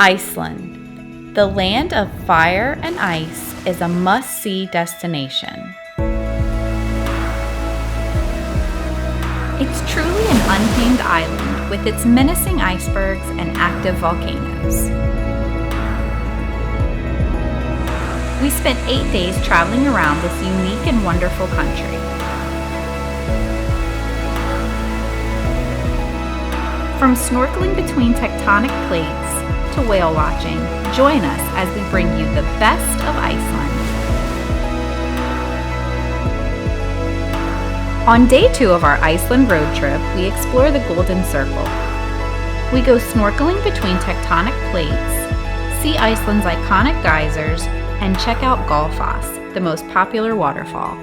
Iceland, the land of fire and ice, is a must-see destination. It's truly an untamed island with its menacing icebergs and active volcanoes. We spent 8 days traveling around this unique and wonderful country. From snorkeling between tectonic plates to whale watching, join us as we bring you the best of Iceland. On day 2 of our Iceland road trip, we explore the Golden Circle. We go snorkeling between tectonic plates, see Iceland's iconic geysers, and check out Gullfoss, the most popular waterfall.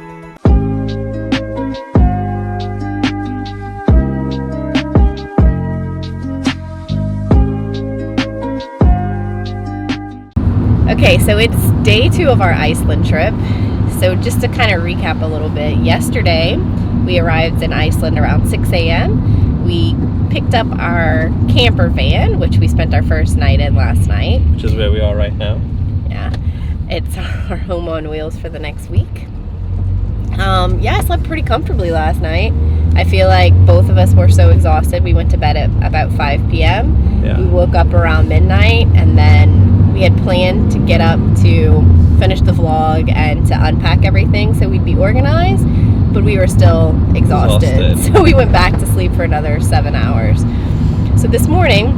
Okay, so it's day 2 of our Iceland trip. So just to kind of recap a little bit, yesterday we arrived in Iceland around 6 a.m. We picked up our camper van, which we spent our first night in last night. Which is where we are right now. Yeah, it's our home on wheels for the next week. Yeah, I slept pretty comfortably last night. I feel like both of us were so exhausted. We went to bed at about 5 p.m. Yeah. We woke up around midnight, and then we had planned to get up to finish the vlog and to unpack everything so we'd be organized, but we were still exhausted. So we went back to sleep for another 7 hours. So this morning,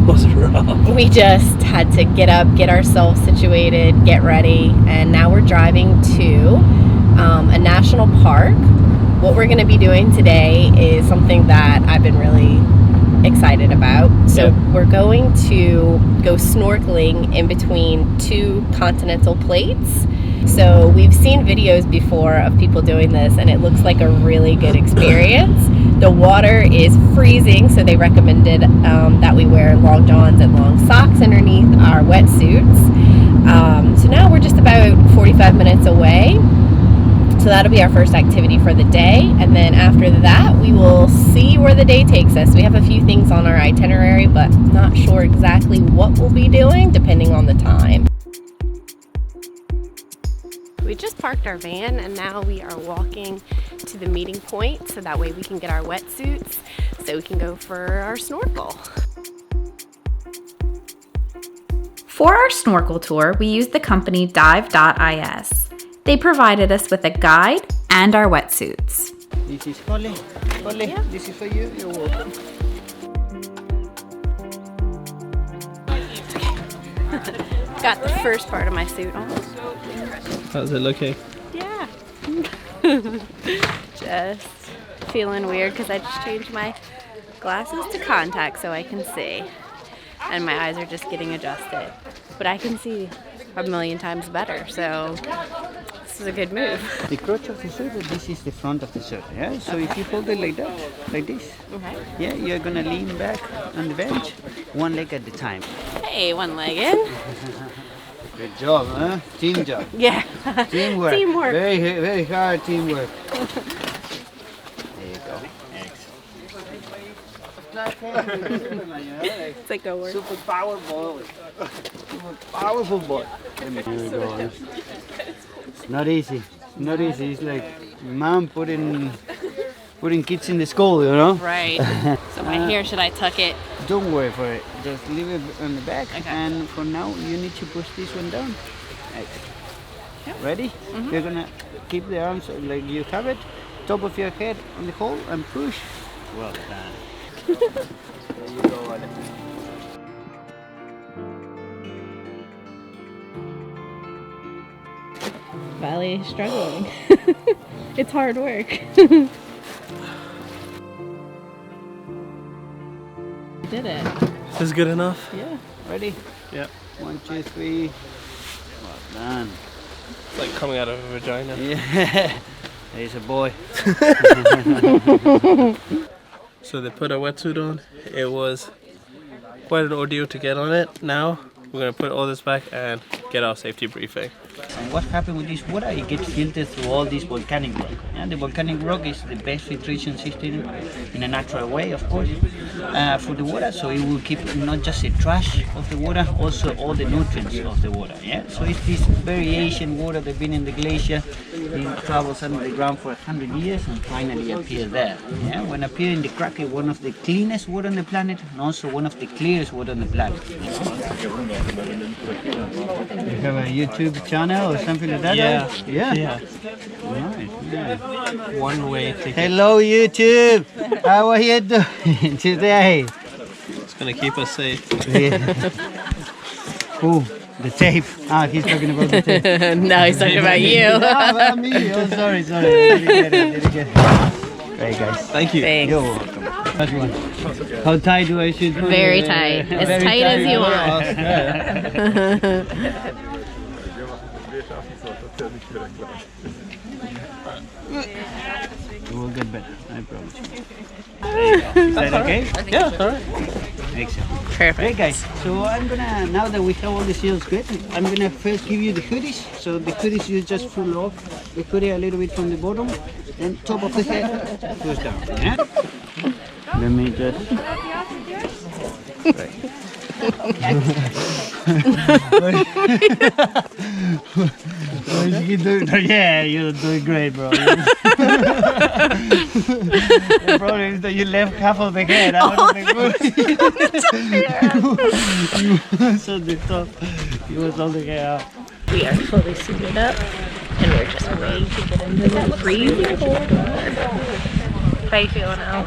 was rough. We just had to get up, get ourselves situated, get ready, and now we're driving to a national park. What we're going to be doing today is something that I've been really excited about. So we're going to go snorkeling in between 2 continental plates. So we've seen videos before of people doing this, and it looks like a really good experience. The water is freezing, so they recommended that we wear long johns and long socks underneath our wetsuits. So now we're just about 45 minutes away. So that'll be our first activity for the day, and then after that we will see where the day takes us. We have a few things on our itinerary, but not sure exactly what we'll be doing depending on the time. We just parked our van and now we are walking to the meeting point so that way we can get our wetsuits so we can go for our snorkel. For our snorkel tour, we used the company dive.is. They provided us with a guide and our wetsuits. This is Holly. Holly, yeah. This is for you. You're welcome. Got the first part of my suit on. How's it looking? Yeah. Just feeling weird because I just changed my glasses to contacts so I can see. And my eyes are just getting adjusted. But I can see a million times better, so this is a good move. The crotch of the shirt, this is the front of the shirt, yeah? So if you hold it like that, like this, yeah, you're gonna lean back on the bench, one leg at a time. Hey, one-legged. Good job, huh? Team job. Yeah. Teamwork. Teamwork. Very, very hard teamwork. There you go. It's like a word. Super powerful. Super powerful boy. Here we go. It's not easy. Not easy. It's like mom putting kids in the school, you know? Right. So my hair, should I tuck it? Don't worry for it. Just leave it on the back. Okay. And for now, you need to push this one down. Right. Yep. Ready? Mm-hmm. You're gonna keep the arms like you have it. Top of your head on the hole and push. Well done. There you go, Alex. Valley is struggling. It's hard work. Did it. Is this good enough? Yeah. Ready? Yeah. 1, 2, 3. Well done. It's like coming out of a vagina. Yeah. There's a boy. So they put a wetsuit on. It was quite an ordeal to get on it. Now we're going to put all this back and get our safety briefing. And what happens with this water? It gets filtered through all this volcanic rock. And the volcanic rock is the best filtration system in a natural way, of course, for the water. So it will keep not just the trash of the water, also all the nutrients of the water. Yeah. So it's this variation water that's been in the glacier, it travels under the ground for 100 years and finally appears there. Yeah. When appear in the crack, it's one of the cleanest water on the planet and also one of the clearest water on the planet. You have a YouTube channel or something like that? Yeah. Yeah. Nice. Yeah. One way to get. Hello YouTube! How are you doing today? It's gonna keep us safe. Oh, the tape. Ah, he's talking about the tape. No, he's talking about you. No, about me. Oh, sorry. I didn't get it. Right, guys. Thank you. Thanks. You're welcome. Last one. How tight do I should? Very tight. As Very tight as you want. It will get better, I promise you. Is that okay? Yeah, alright. Excellent. Perfect. Right guys, so I'm gonna, now that we have all the seals good, I'm gonna first give you the hoodies. So the hoodies you just pull off the hoodie a little bit from the bottom, then top of the head goes down. Yeah? Let me just... Right. Yeah, you're doing great, bro. The problem is that you left half of the head out of the hoodie. You was on the top. You was on the head out. We are fully suited up and we're just waiting to get into the freezing cold water. How you feeling now?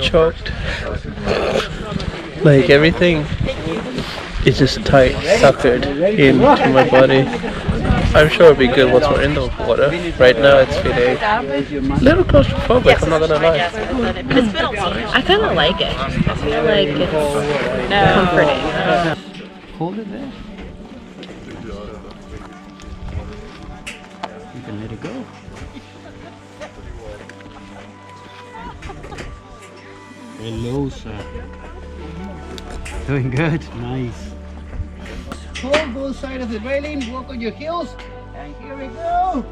Choked. Like everything is just tight, suckered into my body. I'm sure it'll be good once we're in the water. Right now it's feeling a little claustrophobic, I'm not gonna lie. I kind of like it. I feel like it's comforting. Hold it there. You can let it go. Hello, sir. Doing good. Nice. Hold both sides of the railing, walk on your heels, and here we go.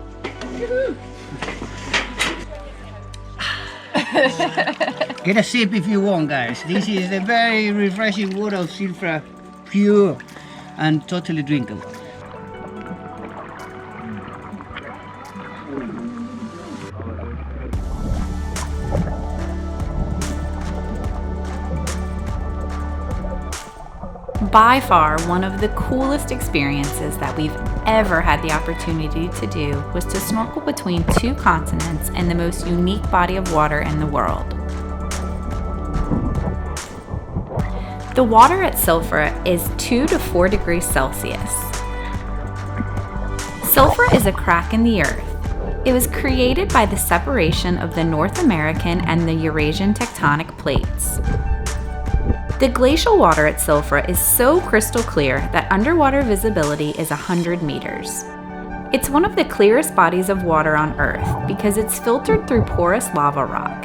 Get a sip if you want, guys. This is the very refreshing water of Silfra, pure and totally drinkable. By far, one of the coolest experiences that we've ever had the opportunity to do was to snorkel between two continents in the most unique body of water in the world. The water at Silfra is 2 to 4 degrees Celsius. Silfra is a crack in the earth. It was created by the separation of the North American and the Eurasian tectonic plates. The glacial water at Silfra is so crystal clear that underwater visibility is 100 meters. It's one of the clearest bodies of water on Earth because it's filtered through porous lava rock.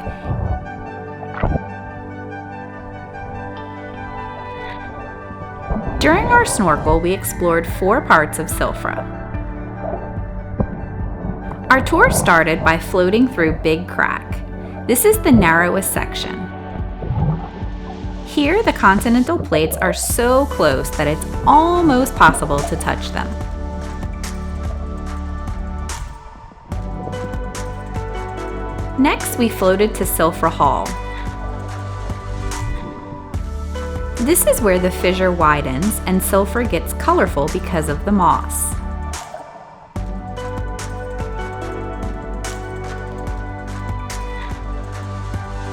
During our snorkel, we explored 4 parts of Silfra. Our tour started by floating through Big Crack. This is the narrowest section. Here, the continental plates are so close that it's almost possible to touch them. Next, we floated to Silfra Hall. This is where the fissure widens and Silfra gets colorful because of the moss.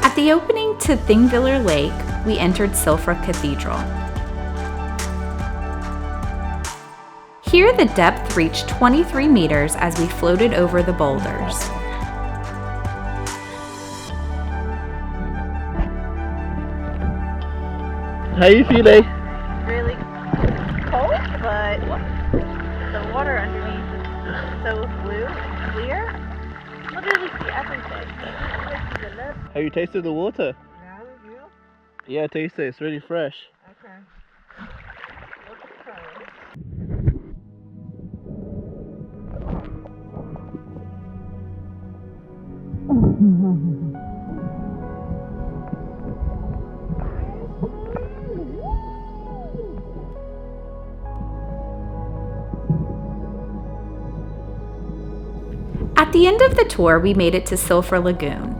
At the opening to Thingvellir Lake, we entered Silfra Cathedral. Here the depth reached 23 meters as we floated over the boulders. How you feeling? Really cold, but the water underneath is so blue and clear. Literally see everything. Have you tasted the water? No, you? Yeah, taste it. It's really fresh. Okay. At the end of the tour, we made it to Silfra Lagoon.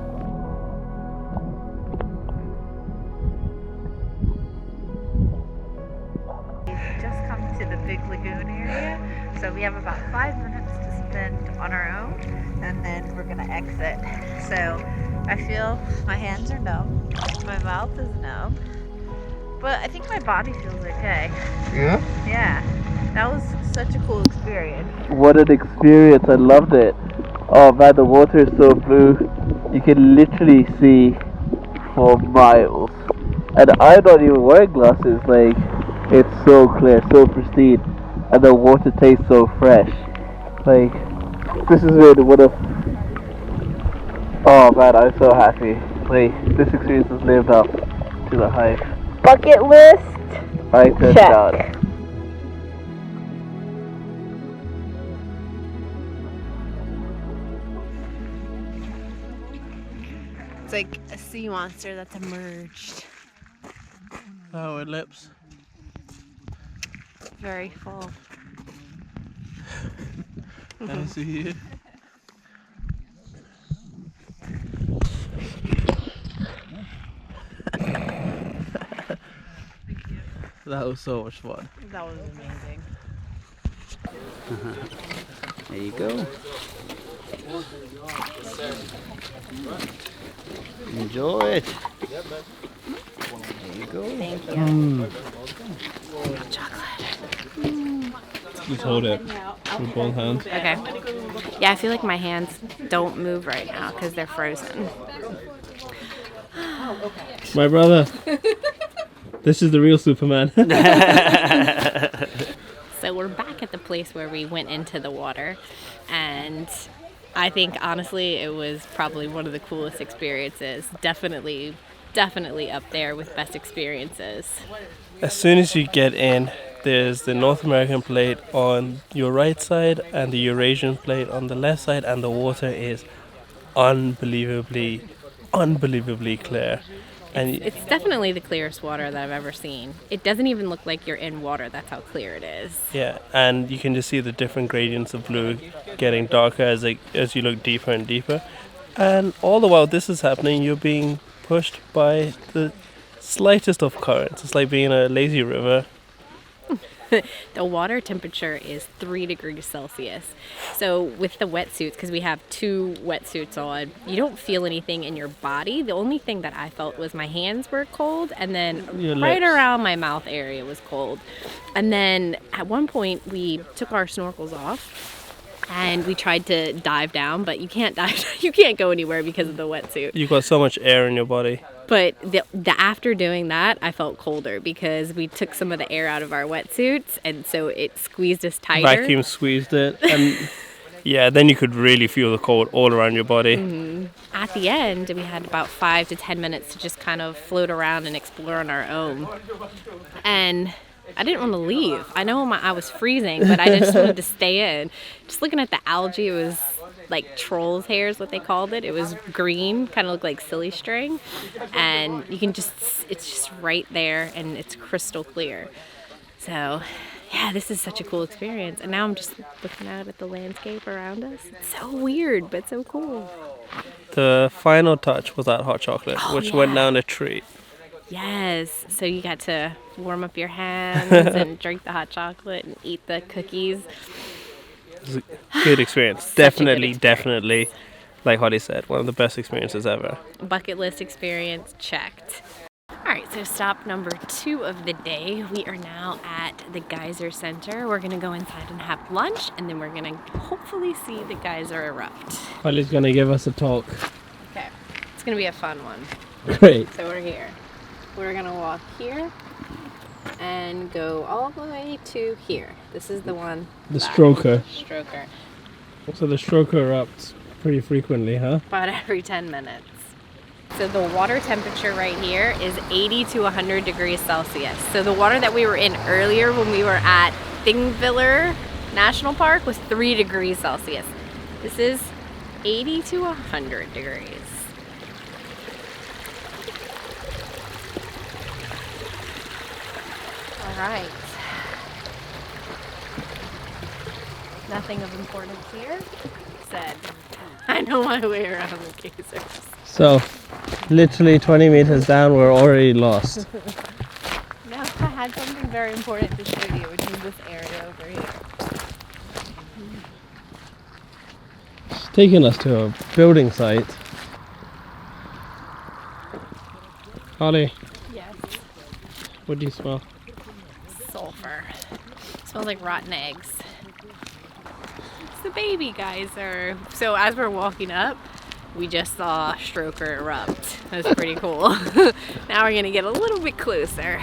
We've just come to the big lagoon area, so we have about 5 minutes to spend on our own, and then we're gonna exit. So I feel my hands are numb, my mouth is numb, but I think my body feels okay. Yeah? Yeah, that was such a cool experience. What an experience, I loved it. Oh man, the water is so blue. You can literally see for miles. And I'm not even wearing glasses, like, it's so clear, so pristine. And the water tastes so fresh. Like, this has been one of... Oh man, I'm so happy. Like, this experience has lived up to the hype. Bucket list. I turned Check. out. It's like a sea monster that's emerged. Oh, it lips. Very full. I see you. That was so much fun. That was amazing. There you go. Enjoy it. There you go. Thank you. Just hold it with both hands. Okay. Yeah, I feel like my hands don't move right now because they're frozen. My brother. This is the real Superman. So we're back at the place where we went into the water, and I think honestly it was probably one of the coolest experiences. Definitely up there with best experiences. As soon as you get in, there's the North American plate on your right side and the Eurasian plate on the left side, and the water is unbelievably clear. And It's definitely the clearest water that I've ever seen. It doesn't even look like you're in water, that's how clear it is. yeah, and you can just see the different gradients of blue getting darker as you look deeper and deeper. And all the while this is happening, you're being pushed by the slightest of currents. It's like being in a lazy river. The water temperature is 3 degrees Celsius. So with the wetsuits, because we have 2 wetsuits on, you don't feel anything in your body. The only thing that I felt was my hands were cold, and then Your right lips. around my mouth area was cold. And then at one point we took our snorkels off and we tried to dive down, but you can't dive. You can't go anywhere because of the wetsuit. You've got so much air in your body. But the after doing that, I felt colder because we took some of the air out of our wetsuits, and so it squeezed us tighter. Vacuum squeezed it, and yeah, then you could really feel the cold all around your body. At the end, we had about 5 to 10 minutes to just kind of float around and explore on our own. And I didn't want to leave. I know I was freezing, but I just wanted to stay in. Just looking at the algae, it was like troll's hair is what they called it. It was green, kind of looked like silly string. And you can just, it's just right there and it's crystal clear. So yeah, this is such a cool experience. And now I'm just looking out at the landscape around us. It's so weird, but so cool. The final touch was that hot chocolate, which went down a treat. Yes, so you got to warm up your hands and drink the hot chocolate and eat the cookies. It was a good experience. Such a good Definitely, experience. definitely, like Holly said, one of the best experiences ever. Bucket list experience checked. All right, so stop number 2 of the day. We are now at the Geyser Center. We're gonna go inside and have lunch, and then we're gonna hopefully see the geyser erupt. Holly's gonna give us a talk. Okay, it's gonna be a fun one. Great. So we're here. We're gonna walk here and go all the way to here. This is the one. The back. Strokkur. Strokkur. So the Strokkur erupts pretty frequently, huh? About every 10 minutes. So the water temperature right here is 80 to 100 degrees Celsius. So the water that we were in earlier when we were at Thingvellir National Park was 3 degrees Celsius. This is 80 to 100 degrees. All right. Nothing of importance here. Said I know my way around the geysers. So, literally 20 meters down, we're already lost. Now I had something very important to show you, which is this area over here. It's taking us to a building site. Holly, Yes. what do you smell? Sulfur. Smells like rotten eggs. It's the baby geyser. So as we're walking up, we just saw Strokkur erupt. That was pretty cool. Now we're gonna get a little bit closer.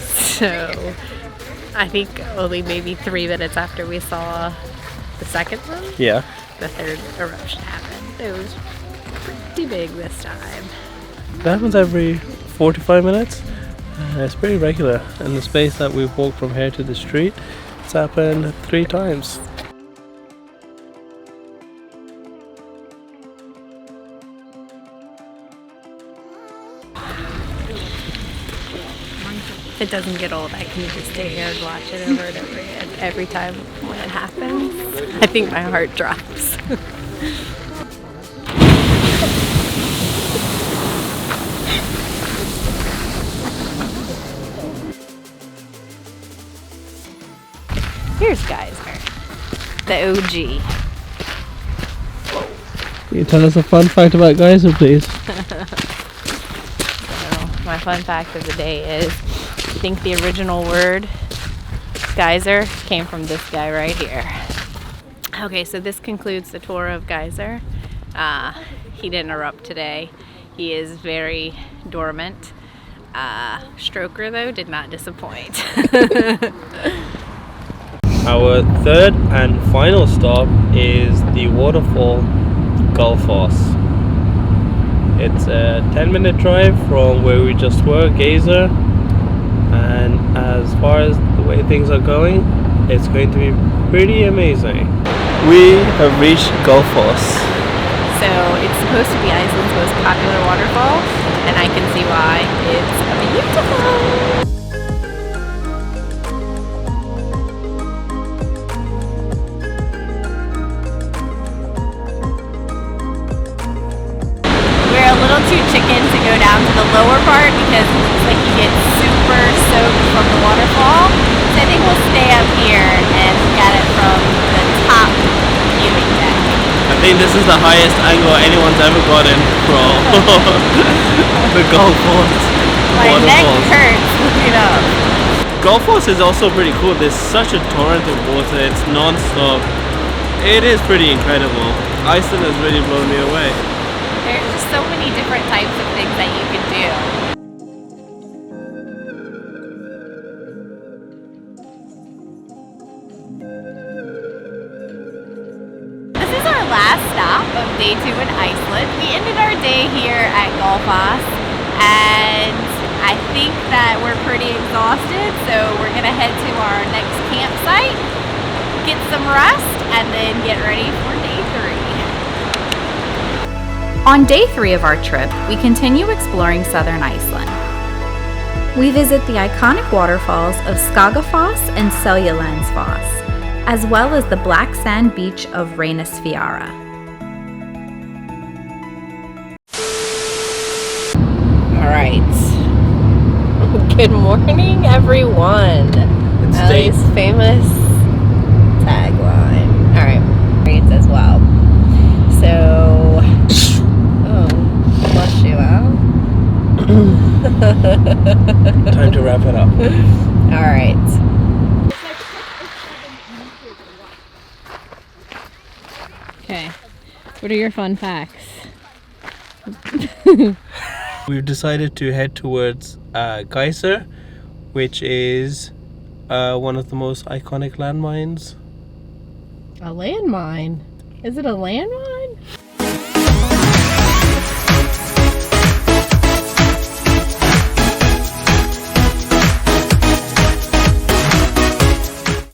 So I think only maybe 3 minutes after we saw the second one, Yeah. the third eruption happened. It was pretty big this time. That happens every 45 minutes. It's pretty regular. In the space that we've walked from here to the street, it's happened 3 times. It doesn't get old. I can just stay here and watch it over and over again. Every time when it happens, I think my heart drops. Here's Geysir, the OG. Can you tell us a fun fact about Geysir, please? So my fun fact of the day is, I think the original word geyser came from this guy right here. Okay, so this concludes the tour of Geysir. He didn't erupt today. He is very dormant. Strokkur, though, did not disappoint. Our third and final stop is the waterfall Gullfoss. It's a 10-minute drive from where we just were, Geysir, and as far as the way things are going, it's going to be pretty amazing. We have reached Gullfoss. So it's supposed to be Iceland's most popular waterfall, and I can see why. It's beautiful! We're a little too chicken to go down to the lower part because it looks like you get super soaked from the waterfall. So I think we'll stay up here and look at it from the top viewing deck. I think this is the highest angle anyone's ever gotten from the Gullfoss My neck waterfalls. hurts looking up. Gullfoss is also pretty cool. There's such a torrent of water. It's non-stop. It is pretty incredible. Iceland has really blown me away. There's just so many different types of things that you can do. This is our last stop of day 2 in Iceland. We ended our day here at Gullfoss, and I think that we're pretty exhausted, so we're gonna head to our next campsite, get some rest, and then get ready for day 3. On day 3 of our trip, we continue exploring southern Iceland. We visit the iconic waterfalls of Skagafoss and Seljalandsfoss, as well as the black sand beach of Reynisfjara. All right. Good morning, everyone. It's Ellie's famous tagline. All right, reads as well. So, bless you, Al. Time to wrap it up. All right. Okay. What are your fun facts? We've decided to head towards Geysir, which is one of the most iconic landmines. A landmine? Is it a landmine?